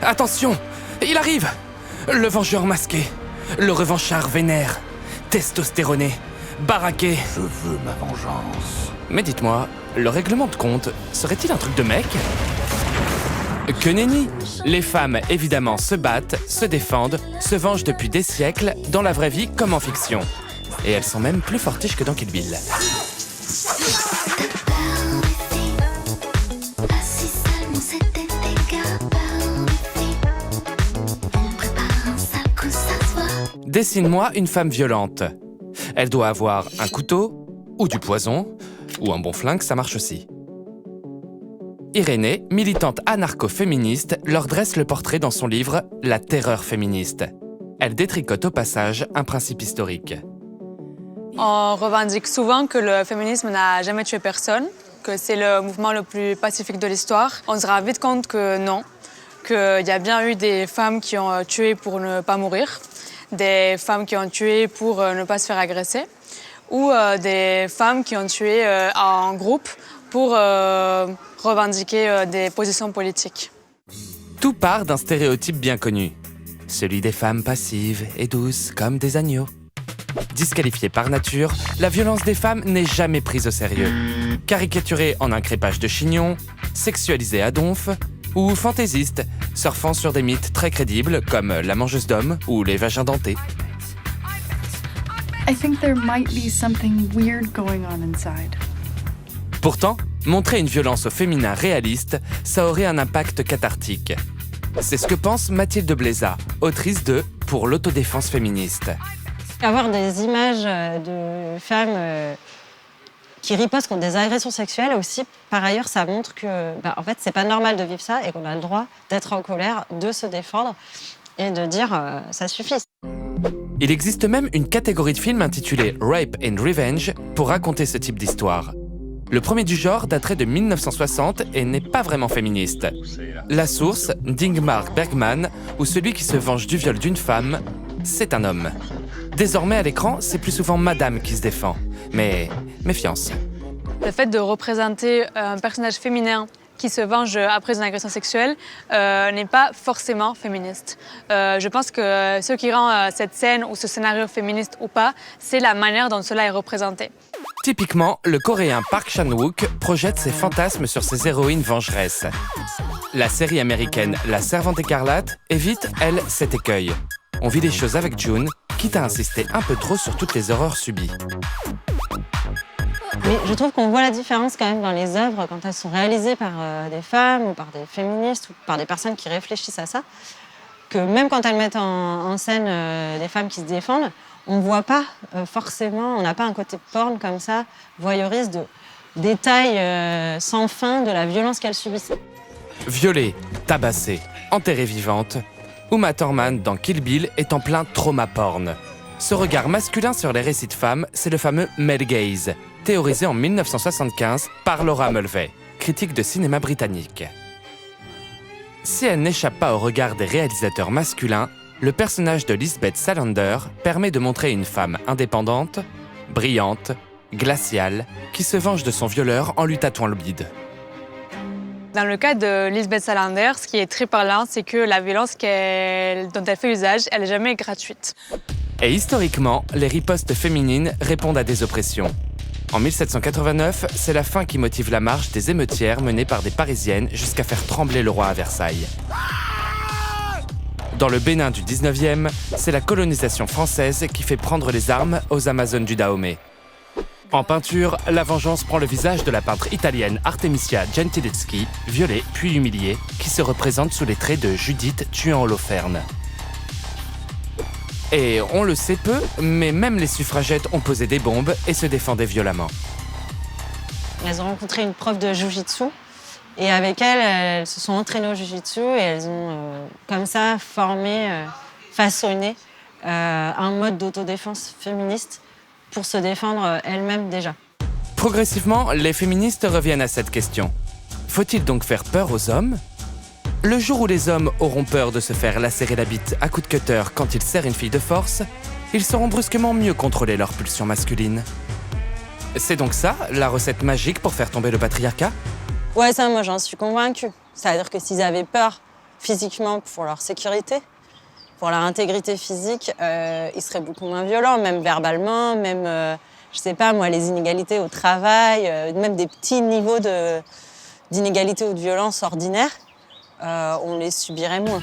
Attention! Il arrive! Le vengeur masqué, le revanchard vénère, testostéroné, baraqué. Je veux ma vengeance. Mais dites-moi, le règlement de compte serait-il un truc de mec? Que nenni! Les femmes, évidemment, se battent, se défendent, se vengent depuis des siècles, dans la vraie vie comme en fiction. Et elles sont même plus fortiches que dans Kill Bill. Dessine-moi une femme violente. Elle doit avoir un couteau, ou du poison, ou un bon flingue, ça marche aussi. Irénée, militante anarcho-féministe, leur dresse le portrait dans son livre « La terreur féministe ». Elle détricote au passage un principe historique. On revendique souvent que le féminisme n'a jamais tué personne, que c'est le mouvement le plus pacifique de l'histoire. On se rend vite compte que non, qu'il y a bien eu des femmes qui ont tué pour ne pas mourir, des femmes qui ont tué pour ne pas se faire agresser, ou des femmes qui ont tué en groupe pour revendiquer des positions politiques. Tout part d'un stéréotype bien connu, celui des femmes passives et douces comme des agneaux. Disqualifiée par nature, la violence des femmes n'est jamais prise au sérieux. Caricaturée en un crépage de chignon, sexualisée à donf, ou fantaisiste, surfant sur des mythes très crédibles comme la mangeuse d'hommes ou les vagins dentés. I think there might be something weird going on inside. Pourtant, montrer une violence au féminin réaliste, ça aurait un impact cathartique. C'est ce que pense Mathilde Blézat, autrice de « Pour l'autodéfense féministe ». Avoir des images de femmes qui ripostent contre des agressions sexuelles aussi, par ailleurs, ça montre que en fait, c'est pas normal de vivre ça et qu'on a le droit d'être en colère, de se défendre et de dire ça suffit. Il existe même une catégorie de films intitulée Rape and Revenge pour raconter ce type d'histoire. Le premier du genre daterait de 1960 et n'est pas vraiment féministe. La source, d'Ingmar Bergman, où celui qui se venge du viol d'une femme, c'est un homme. Désormais, à l'écran, c'est plus souvent madame qui se défend. Mais méfiance. Le fait de représenter un personnage féminin qui se venge après une agression sexuelle n'est pas forcément féministe. Je pense que ce qui rend cette scène ou ce scénario féministe ou pas, c'est la manière dont cela est représenté. Typiquement, le coréen Park Chan-wook projette ses fantasmes sur ses héroïnes vengeresses. La série américaine La Servante écarlate évite, elle, cet écueil. On vit les choses avec June, quitte à insister un peu trop sur toutes les horreurs subies. Mais je trouve qu'on voit la différence quand même dans les œuvres quand elles sont réalisées par des femmes ou par des féministes ou par des personnes qui réfléchissent à ça, que même quand elles mettent en scène des femmes qui se défendent, on ne voit pas forcément, on n'a pas un côté porn comme ça, voyeuriste, de détails sans fin de la violence qu'elles subissent. Violée, tabassée, enterrée vivante, Uma Thurman dans Kill Bill est en plein trauma porn. Ce regard masculin sur les récits de femmes, c'est le fameux male gaze, théorisé en 1975 par Laura Mulvey, critique de cinéma britannique. Si elle n'échappe pas au regard des réalisateurs masculins, le personnage de Lisbeth Salander permet de montrer une femme indépendante, brillante, glaciale, qui se venge de son violeur en lui tatouant le bide. Dans le cas de Lisbeth Salander, ce qui est très parlant, c'est que la violence dont elle fait usage, elle n'est jamais gratuite. Et historiquement, les ripostes féminines répondent à des oppressions. En 1789, c'est la faim qui motive la marche des émeutières menées par des Parisiennes jusqu'à faire trembler le roi à Versailles. Dans le Bénin du 19e, c'est la colonisation française qui fait prendre les armes aux Amazones du Dahomey. En peinture, la vengeance prend le visage de la peintre italienne Artemisia Gentileschi, violée puis humiliée, qui se représente sous les traits de Judith tuant Holoferne. Et on le sait peu, mais même les suffragettes ont posé des bombes et se défendaient violemment. Elles ont rencontré une prof de Jiu-Jitsu et avec elle, elles se sont entraînées au Jiu-Jitsu et elles ont comme ça formé, façonné un mode d'autodéfense féministe pour se défendre elles-mêmes déjà. Progressivement, les féministes reviennent à cette question. Faut-il donc faire peur aux hommes ? Le jour où les hommes auront peur de se faire lacérer la bite à coups de cutter quand ils serrent une fille de force, ils sauront brusquement mieux contrôler leurs pulsions masculines. C'est donc ça, la recette magique pour faire tomber le patriarcat ? Ouais, ça, moi, j'en suis convaincue. Ça veut dire que s'ils avaient peur physiquement pour leur sécurité, pour leur intégrité physique, ils seraient beaucoup moins violents, même verbalement, même, je sais pas moi, les inégalités au travail, même des petits niveaux d'inégalité ou de violence ordinaires, on les subirait moins.